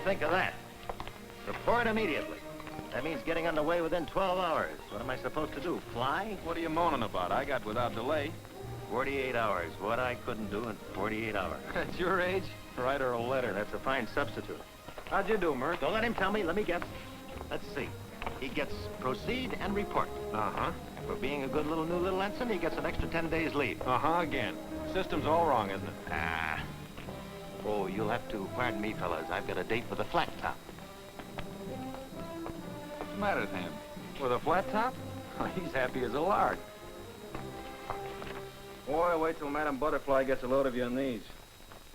think of that? Report immediately. That means getting underway within 12 hours. What am I supposed to do, fly? What are you moaning about? I got without delay. 48 hours. What I couldn't do in 48 hours. At your age? Write her a letter. Yeah, that's a fine substitute. How'd you do, Mert? Don't let him tell me. Let me guess. Let's see. He gets proceed and report. Uh-huh. And for being a good new little ensign, he gets an extra 10 days leave. Uh-huh, again. System's all wrong, isn't it? Ah. Oh, you'll have to pardon me, fellas. I've got a date for the flat top. What's the matter with him? With a flat top? He's happy as a lark. Boy, wait till Madam Butterfly gets a load of you in these.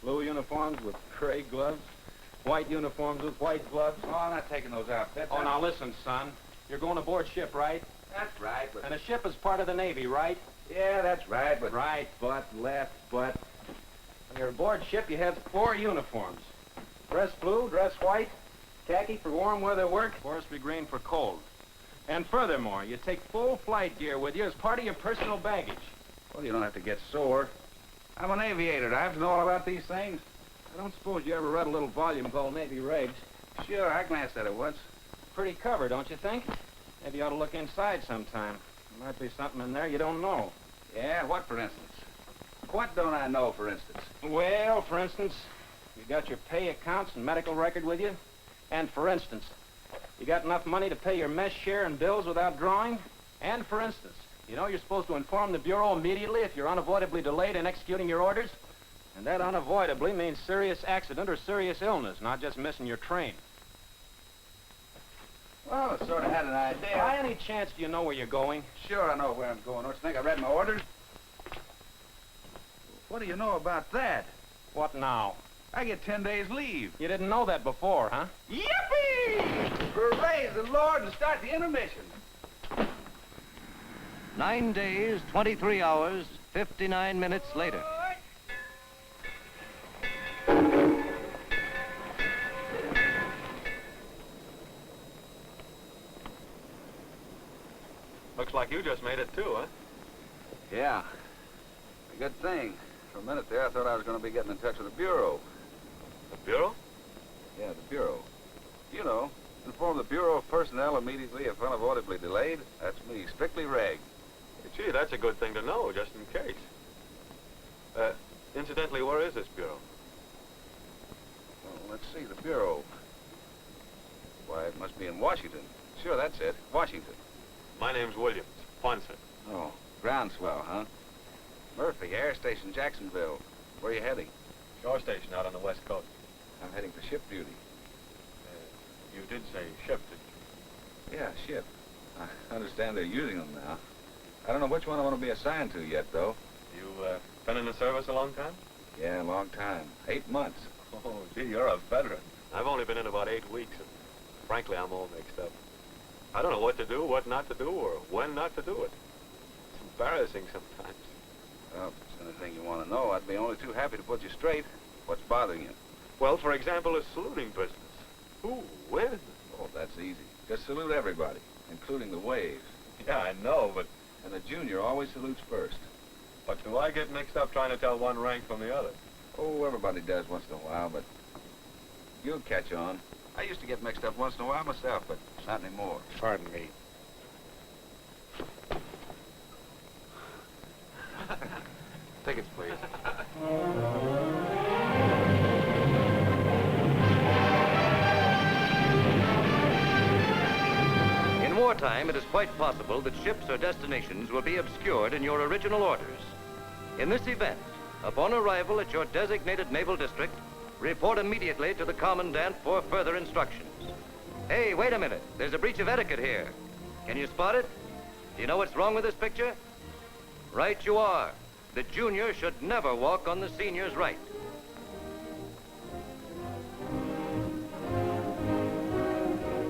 Blue uniforms with gray gloves. White uniforms with white gloves. Oh, I'm not taking those outfits. Oh, now listen, son. You're going aboard ship, right? That's right, but... And a ship is part of the Navy, right? Yeah, that's right, but... Right, but, left, but. When you're aboard ship, you have 4 uniforms. Dress blue, dress white, khaki for warm weather work, forestry green for cold. And furthermore, you take full flight gear with you as part of your personal baggage. Well, you don't have to get sore. I'm an aviator. I have to know all about these things. I don't suppose you ever read a little volume called Navy Reg. Sure, I glanced at it once. Pretty cover, don't you think? Maybe you ought to look inside sometime. There might be something in there you don't know. Yeah, what, for instance? What don't I know, for instance? Well, for instance, you got your pay accounts and medical record with you. And for instance, you got enough money to pay your mess share and bills without drawing. And for instance, you know you're supposed to inform the Bureau immediately if you're unavoidably delayed in executing your orders. And that unavoidably means serious accident or serious illness, not just missing your train. Well, I sort of had an idea. By any chance do you know where you're going? Sure, I know where I'm going. Don't you think I read my orders? What do you know about that? What now? I get 10 days leave. You didn't know that before, huh? Yippee! Praise the Lord and start the intermission. 9 days, 23 hours, 59 minutes later. Looks like you just made it too, huh? Yeah. A good thing. For a minute there, I thought I was going to be getting in touch with the Bureau. The Bureau? Yeah, the Bureau. You know, inform the Bureau of Personnel immediately if unavoidably delayed. That's me, strictly Reg. Gee, that's a good thing to know, just in case. Incidentally, where is this bureau? Well, let's see, the Bureau. Why, it must be in Washington. Sure, that's it, Washington. My name's Williams, Ponson. Oh, groundswell, huh? Murphy, Air Station, Jacksonville. Where are you heading? Shore station out on the west coast. I'm heading for ship duty. You did say ship, didn't Yeah, ship. I understand they're using them now. I don't know which one I want to be assigned to yet, though. you? You, been in the service a long time? Yeah, a long time. 8 months. Oh, gee, you're a veteran. I've only been in about 8 weeks, and frankly, I'm all mixed up. I don't know what to do, what not to do, or when not to do it. It's embarrassing sometimes. Well, if there's anything you want to know, I'd be only too happy to put you straight. What's bothering you? Well, for example, a saluting business. Who? When? Oh, that's easy. Just salute everybody, including the waves. Yeah, I know, but... And the junior always salutes first. But do I get mixed up trying to tell one rank from the other? Oh, everybody does once in a while, but you'll catch on. I used to get mixed up once in a while myself, but not anymore. Pardon me. Tickets, please. In wartime, it is quite possible that ships or destinations will be obscured in your original orders. In this event, upon arrival at your designated naval district, report immediately to the commandant for further instructions. Hey, wait a minute. There's a breach of etiquette here. Can you spot it? Do you know what's wrong with this picture? Right you are. The junior should never walk on the senior's right.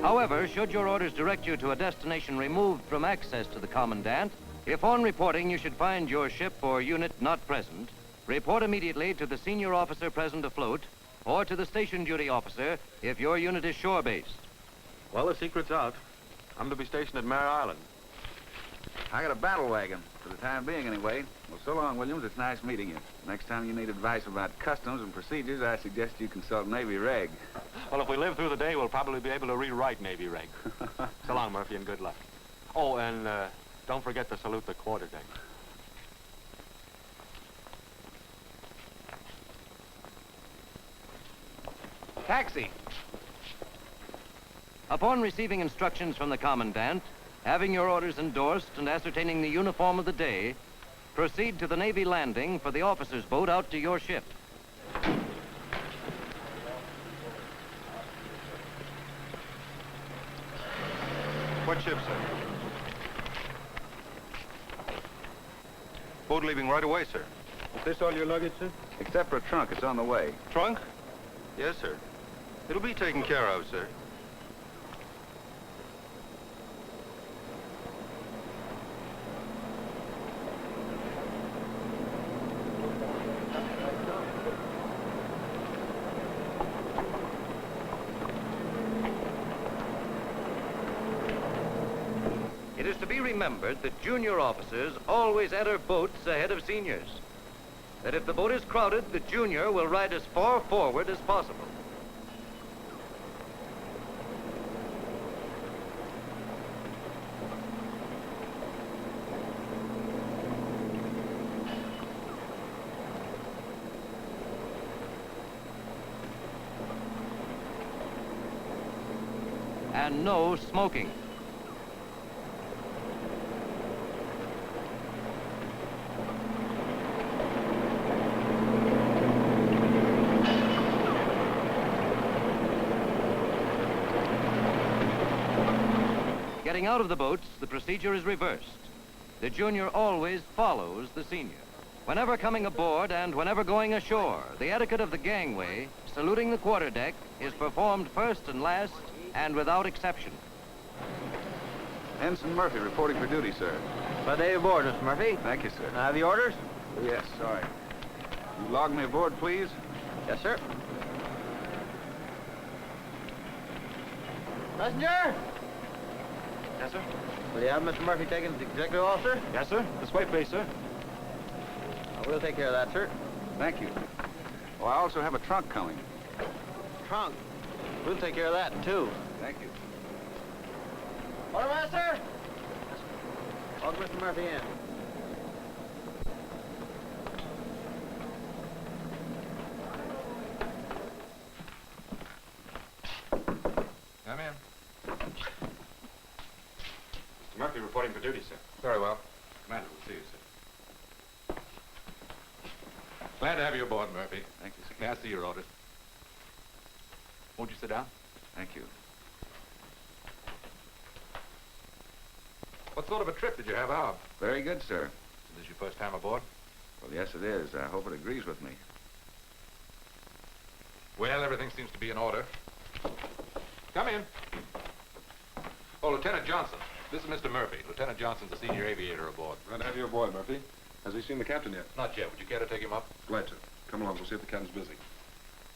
However, should your orders direct you to a destination removed from access to the commandant, if on reporting you should find your ship or unit not present, report immediately to the senior officer present afloat or to the station duty officer if your unit is shore-based. Well, the secret's out. I'm to be stationed at Mare Island. I got a battle wagon, for the time being anyway. Well, so long, Williams. It's nice meeting you. Next time you need advice about customs and procedures, I suggest you consult Navy Reg. Well, if we live through the day, we'll probably be able to rewrite Navy Reg. So long, Murphy, and good luck. Oh, and don't forget to salute the quarterdeck. Taxi. Upon receiving instructions from the commandant, having your orders endorsed and ascertaining the uniform of the day, proceed to the Navy landing for the officer's boat out to your ship. What ship, sir? Boat leaving right away, sir. Is this all your luggage, sir? Except for a trunk, it's on the way. Trunk? Yes, sir. It'll be taken care of, sir. It is to be remembered that junior officers always enter boats ahead of seniors. That if the boat is crowded, the junior will ride as far forward as possible. And no smoking. Getting out of the boats, the procedure is reversed. The junior always follows the senior. Whenever coming aboard and whenever going ashore, the etiquette of the gangway, saluting the quarterdeck, is performed first and last and without exception. Ensign Murphy reporting for duty, sir. Glad to have you aboard, Mr. Murphy. Thank you, sir. Have the orders? Yes, sorry. You log me aboard, please? Yes, sir. Messenger! Yes, sir? Will you have Mr. Murphy taken to the executive officer? Yes, sir. This way, please, sir. We'll take care of that, sir. Thank you. Oh, I also have a trunk coming. Trunk. We'll take care of that, too. Thank you. Quartermaster! Log Mr. Murphy in. Come in. Mr. Murphy reporting for duty, sir. Very well. Commander will see you, sir. Glad to have you aboard, Murphy. Thank you, sir. May I see your orders? Won't you sit down? Thank you. What sort of a trip did you have out? Very good, sir. Is this your first time aboard? Well, yes, it is. I hope it agrees with me. Well, everything seems to be in order. Come in. Oh, Lieutenant Johnson. This is Mr. Murphy. Lieutenant Johnson's the senior aviator aboard. Glad to have you aboard, Murphy. Has he seen the captain yet? Not yet. Would you care to take him up? Glad to. Come along, we'll see if the captain's busy.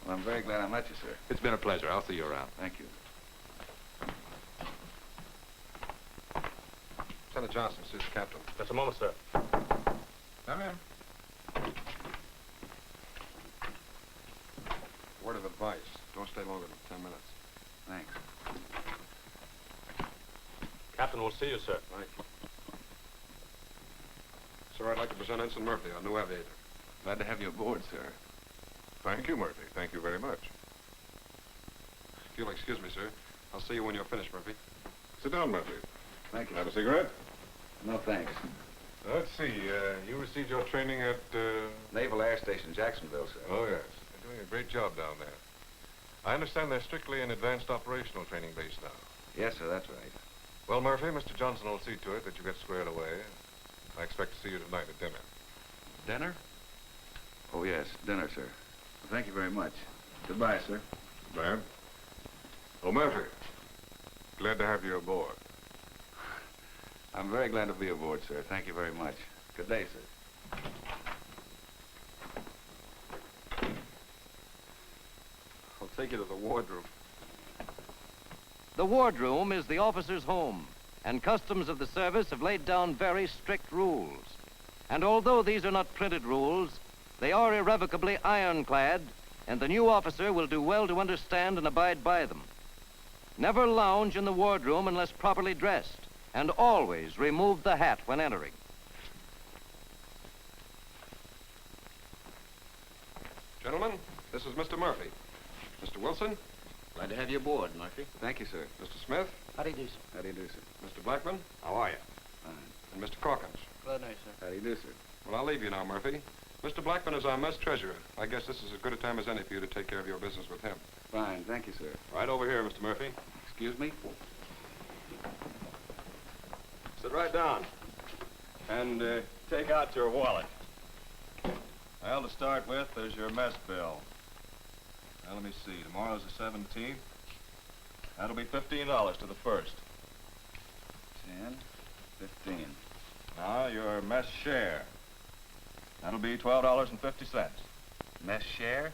Well, I'm very glad I met you, sir. It's been a pleasure. I'll see you around. Thank you. Lieutenant Johnson sees the captain. Just a moment, sir. Come in. Word of advice. Don't stay longer than 10 minutes. Thanks. Captain will see you, sir. Thank you. Sir, I'd like to present Ensign Murphy, our new aviator. Glad to have you aboard, sir. Thank you, Murphy. Thank you very much. If you'll excuse me, sir, I'll see you when you're finished, Murphy. Sit down, Murphy. Thank you. Have a cigarette? No, thanks. Let's see. You received your training at, Naval Air Station, Jacksonville, sir. Oh, yes. You're doing a great job down there. I understand they're strictly an advanced operational training base now. Yes, sir, that's right. Well, Murphy, Mr. Johnson will see to it that you get squared away. I expect to see you tonight at dinner. Dinner? Oh, yes, dinner, sir. Well, thank you very much. Goodbye, sir. Bad. Oh, Murphy. Glad to have you aboard. I'm very glad to be aboard, sir. Thank you very much. Good day, sir. I'll take you to the wardroom. The wardroom is the officer's home. and customs of the service have laid down very strict rules. And although these are not printed rules, they are irrevocably ironclad, and the new officer will do well to understand and abide by them. Never lounge in the wardroom unless properly dressed, and always remove the hat when entering. Gentlemen, this is Mr. Murphy. Mr. Wilson, Glad to have you aboard, Murphy. Thank you, sir. Mr. Smith, How do you do, sir? How do you do, sir? Mr. Blackman, How are you? Fine. and Mr. Calkins. Glad to know you, sir. How do you do, sir? Well, I'll leave you now, Murphy. Mr. Blackman is our mess treasurer. I guess this is as good a time as any for you to take care of your business with him. Fine, thank you, sir. Right over here, Mr. Murphy. Excuse me? Sit right down. And take out your wallet. Well, to start with, there's your mess bill. Now, let me see. Tomorrow's the 17th. That'll be $15 to the first. 10, 15. Now, your mess share. That'll be $12.50. Mess share?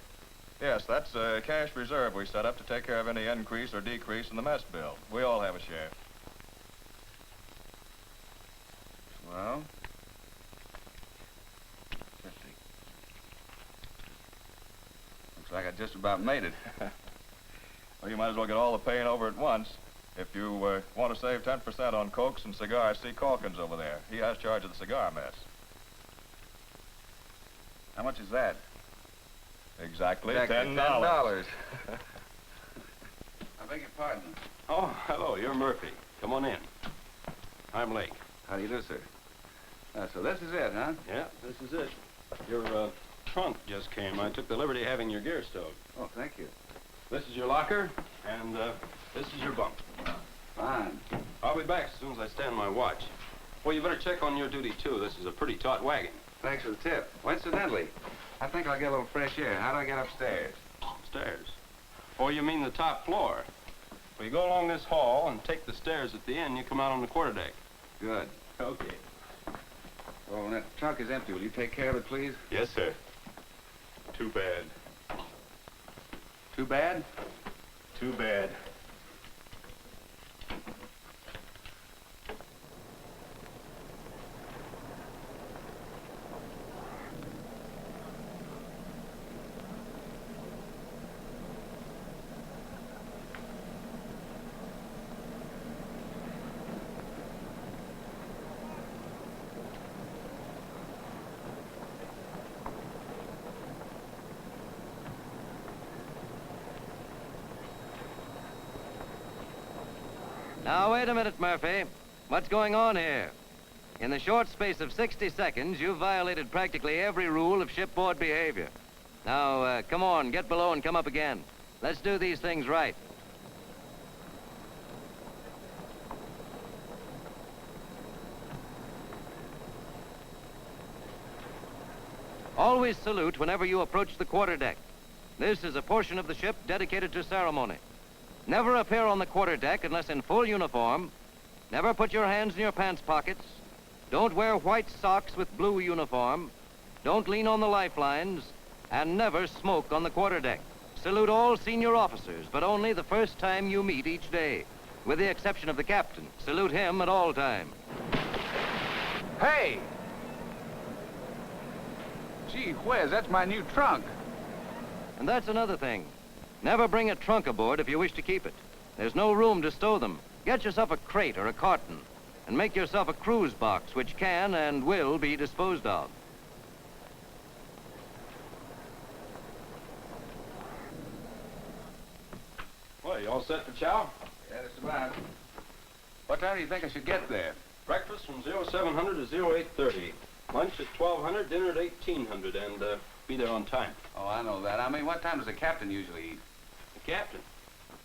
Yes, that's a cash reserve we set up to take care of any increase or decrease in the mess bill. We all have a share. Well, 50. Looks like I just about made it. Well, you might as well get all the paying over at once. If you want to save 10% on cokes and cigars, see Calkins over there. He has charge of the cigar mess. How much is that? Exactly Exactly $10. $10. I beg your pardon. Oh, hello, you're Murphy. Come on in. I'm Lake. How do you do, sir? So this is it, huh? Yeah, this is it. Your trunk just came. I took the liberty of having your gear stowed. Oh, thank you. This is your locker, and this is your bunk. Fine. I'll be back as soon as I stand my watch. Well, you better check on your duty, too. This is a pretty taut wagon. Thanks for the tip. Well, incidentally, I think I'll get a little fresh air. How do I get upstairs? Stairs. Oh, you mean the top floor? Well, you go along this hall and take the stairs at the end. You come out on the quarterdeck. Good. Okay. Oh, and that trunk is empty. Will you take care of it, please? Yes, sir. Too bad. Too bad? Too bad. Now, wait a minute, Murphy. What's going on here? In the short space of 60 seconds, you've violated practically every rule of shipboard behavior. Now, come on, get below and come up again. Let's do these things right. Always salute whenever you approach the quarterdeck. This is a portion of the ship dedicated to ceremony. Never appear on the quarterdeck unless in full uniform. Never put your hands in your pants pockets. Don't wear white socks with blue uniform. Don't lean on the lifelines. And never smoke on the quarterdeck. Salute all senior officers, but only the first time you meet each day. With the exception of the captain. Salute him at all times. Hey! Gee whiz, that's my new trunk. And that's another thing. Never bring a trunk aboard if you wish to keep it. There's no room to stow them. Get yourself a crate or a carton, and make yourself a cruise box, which can and will be disposed of. Well, you all set for chow? Yeah, that's about. What time do you think I should get there? Breakfast from 0700 to 0830. Lunch at 1200, dinner at 1800, and be there on time. Oh, I know that. I mean, what time does the captain usually eat? The captain?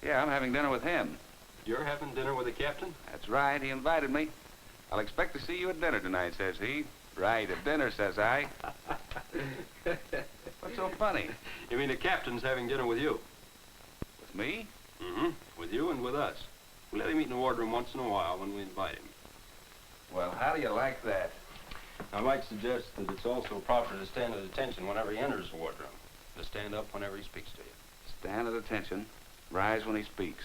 Yeah, I'm having dinner with him. You're having dinner with the captain? That's right. He invited me. I'll expect to see you at dinner tonight, says he. Right, at dinner, says I. What's so funny? You mean the captain's having dinner with you? With me? Mm-hmm. With you and with us. We let him eat in the wardroom once in a while when we invite him. Well, how do you like that? I might suggest that it's also proper to stand at attention whenever he enters the wardroom. To stand up whenever he speaks to you. Stand at attention. Rise when he speaks.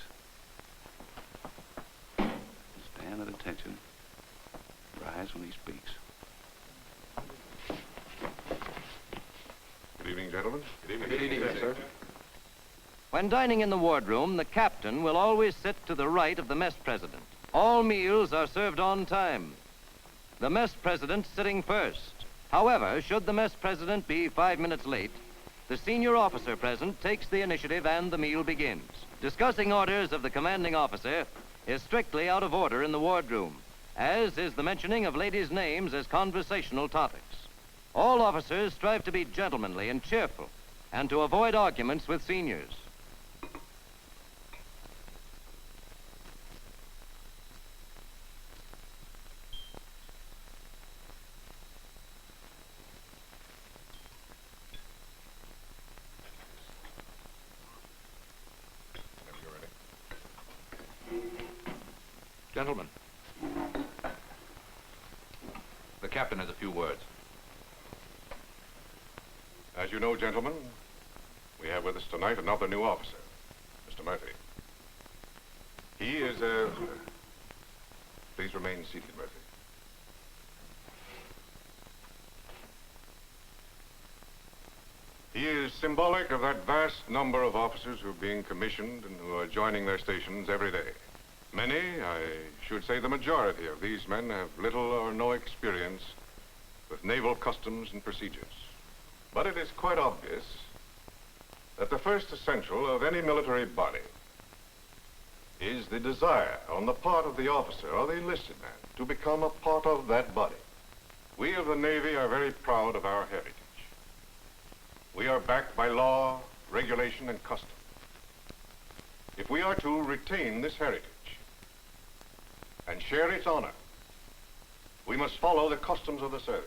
Stand Stand at attention. Rise when he speaks. Good evening, gentlemen. Good evening, sir. When dining in the wardroom, the captain will always sit to the right of the mess president. All meals are served on time. The mess president sitting first. However, should the mess president be 5 minutes late, the senior officer present takes the initiative and the meal begins. Discussing orders of the commanding officer is strictly out of order in the wardroom, as is the mentioning of ladies' names as conversational topics. All officers strive to be gentlemanly and cheerful, and to avoid arguments with seniors. Gentlemen, the captain has a few words. As you know, gentlemen, we have with us tonight another new officer, Mr. Murphy. He is Please remain seated, Murphy. He is symbolic of that vast number of officers who are being commissioned and who are joining their stations every day. Many, I should say the majority of these men have little or no experience with naval customs and procedures. But it is quite obvious that the first essential of any military body is the desire on the part of the officer or the enlisted man to become a part of that body. We of the Navy are very proud of our heritage. We are backed by law, regulation, and custom. If we are to retain this heritage and share its honor, we must follow the customs of the service.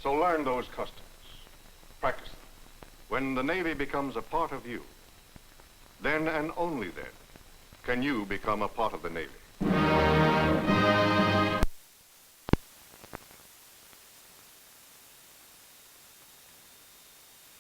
So learn those customs, practice them. When the Navy becomes a part of you, then and only then can you become a part of the Navy.